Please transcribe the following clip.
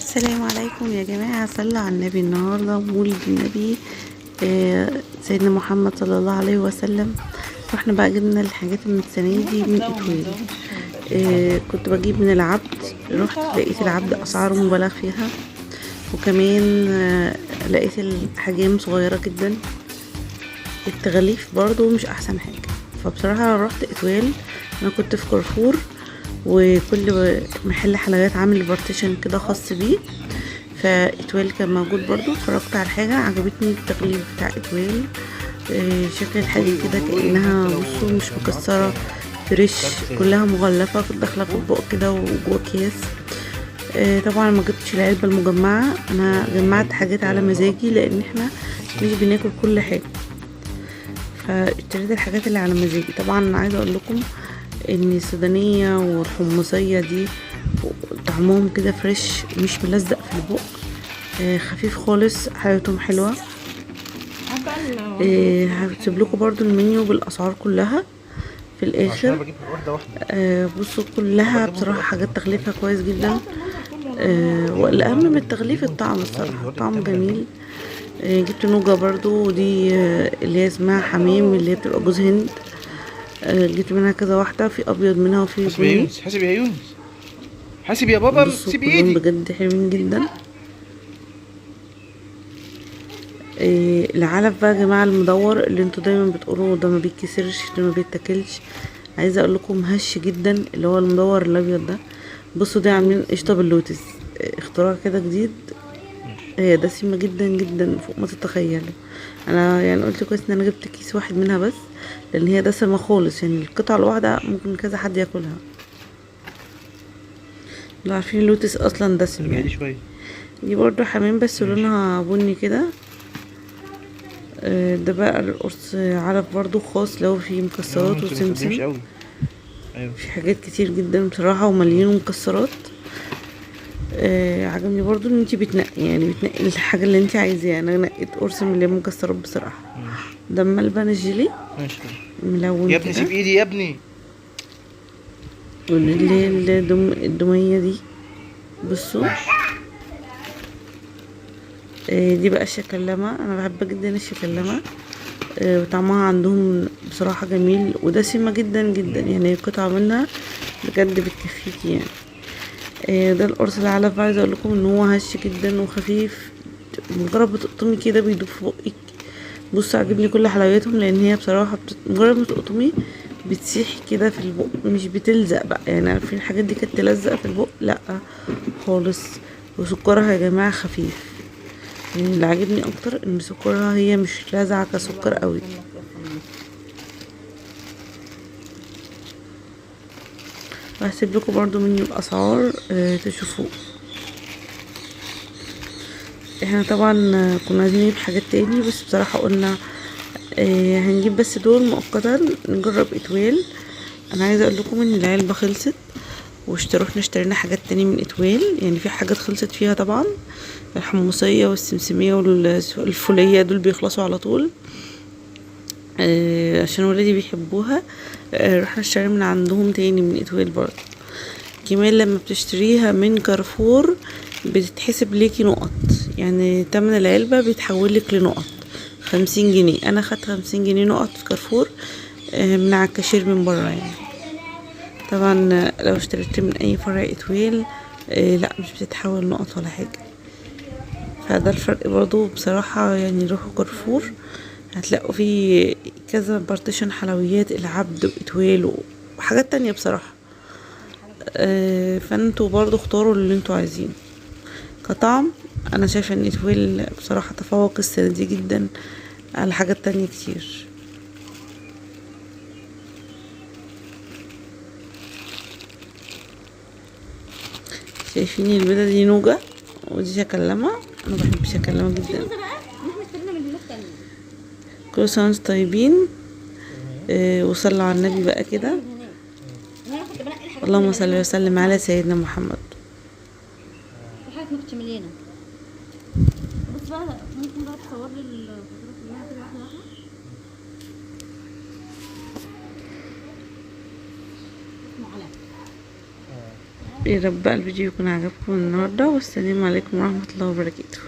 السلام عليكم يا جماعة، صلوا على النبي. النهاردة مولد النبي سيدنا محمد صلى الله عليه وسلم. واحنا بقى جبنا الحاجات من السنة دي من اتويل. كنت بجيب من العبد، رحت لقيت العبد اسعاره مبالغ فيها، وكمان لقيت الحجام صغيرة جدا، التغليف برضو مش احسن حاجة. فبصراحة رحت اتويل. انا كنت في كارفور، وكل محل حلويات عامل بارتيشن كده خاص بيه، فاتويل كان موجود برضو. اتفرجت على حاجة عجبتني، التغليف بتاع اتويل. شكل الحاجة كده كأنها بصوا مش مكسرة، فريش، كلها مغلفة داخلة في البق كده وجوه اكياس. طبعا ما جبتش العلبة المجمعة، انا جمعت حاجات على مزاجي لان احنا مش بناكل كل حاجة، فاشتريت الحاجات اللي على مزاجي. طبعا عايزة اقول لكم ان السودانية والحمصية دي طعمهم كده فريش، مش ملزق في البق، خفيف خالص، حلاوتهم حلوة. هسيب لكم برضو المنيو بالاسعار كلها في الاخر. بصوا كلها بصراحة حاجات تغليفها كويس جدا. والاهم من التغليف الطعم، الصراحة طعم جميل. جبت نوجة برضو، ودي اللي هي اسمها حميم، اللي هي بتبقى جوز هند. جبت منها كذا واحدة، في ابيض منها وفي حاسب يا بني. يونس، حاسب يا يونس، حاسب يا بابا، بصوا سيب كلهم ايدي. بجد حلوين جدا. العلف بقى يا جماعة المدور اللي انتوا دايما بتقولوا ده ما بيتكسرش، ده ما بيتاكلش، عايزه اقول لكم هش جدا، اللي هو المدور الابيض ده. بصوا دي عاملين قشطه باللوتس، اختراع كده جديد. هي دسمه جدا جدا فوق ما تتخيلوا. انا يعني قلت كويس ان انا جبت كيس واحد منها بس، لان هي دسمه خالص، يعني القطعه الواحده ممكن كذا حد ياكلها. لو عارفين اللوتس اصلا دسم ارجعي لي يعني. شويه. دي برضو حمام بس ماشي. لونها بني كده. ده بقى القرص علف برضو خاص، لو في مكسرات يونس ما تقدمش وسمسم، قوي. ايوه. في حاجات كتير جدا بصراحة ومليون مكسرات. عجبني برضو ان انتي بتنقي، يعني بتنقي الحاجة اللي انتي عايزاها. انا نقيت قرص من اللي مكسرات بصراحة. ماشي ده ملبن الجيلي ماشي ملون يا ابني، كده، سيب ايدي يا ابني. واللي هي الدمية دي. بصوا ماشي. دي بقى الشكلمة، انا بحب جدا الشكلمة. وطعمها عندهم بصراحة جميل ودسمة جدا جدا، يعني قطعة منها بجد بتكفيكي يعني. ده القرص العلف بقى، عايزه اقول لكم ان هو هش جدا وخفيف، مجرد بتقطمي كده بيدوب في بقك. بصوا عاجبني كل حلوياتهم، لان هي بصراحه مجرد ما تقطمي بتسيح كده في البق، مش بتلزق بقى. يعني عارفين الحاجات دي كانت تلزق في البق، لا خالص. وسكرها يا جماعه خفيف، يعني اللي عاجبني اكتر ان سكرها هي مش لازعه كسكر قوي. وهسيب لكم برضو منيو الاسعار تشوفوه. احنا طبعا كنا عايزين نجيب حاجات تاني، بس بصراحة قلنا هنجيب بس دول مؤقتا نجرب اتويل. انا عايزة اقول لكم ان العلبة خلصت، رحنا اشترينا حاجات تاني من اتويل، يعني في حاجات خلصت فيها طبعا. الحمصية والسمسمية والفولية دول بيخلصوا على طول، عشان ولادي بيحبوها. رحنا اشترينا من عندهم تاني من اتويل برضه. كمان لما بتشتريها من كارفور بتتحسب ليكي نقط، يعني تمن العلبة بيتحولك لنقط 50 جنيه. انا خدت 50 جنيه نقط في كارفور من على الكاشير من برا يعني. طبعا لو اشتريت من اي فرع اتويل لا مش بتتحول نقط ولا حاجة. فده الفرق برضو بصراحة، يعني روحوا كارفور هتلاقوا فيه كذا بارتيشن حلويات، العبد واتويل وحاجات تانية بصراحة. فانتوا برضو اختاروا اللي انتوا عايزينه. كطعم انا شايفه ان اتويل بصراحه تفوق السنه دي جدا على حاجات تانية كتير. شايفين البيضه دي نوجة، ودي شكلمه، انا بحب شكلمه جدا. كل سنه وانتم طيبين. وصلوا على النبي بقى كده، اللهم صل وسلم على سيدنا محمد. بص بقى، ممكن بقى تصور لي الفاتوره كلها كده واحده واحده. اسمه علاء. يا رب بقى الفيديو يكون عجبكم النهارده، والسلام عليكم ورحمه الله وبركاته.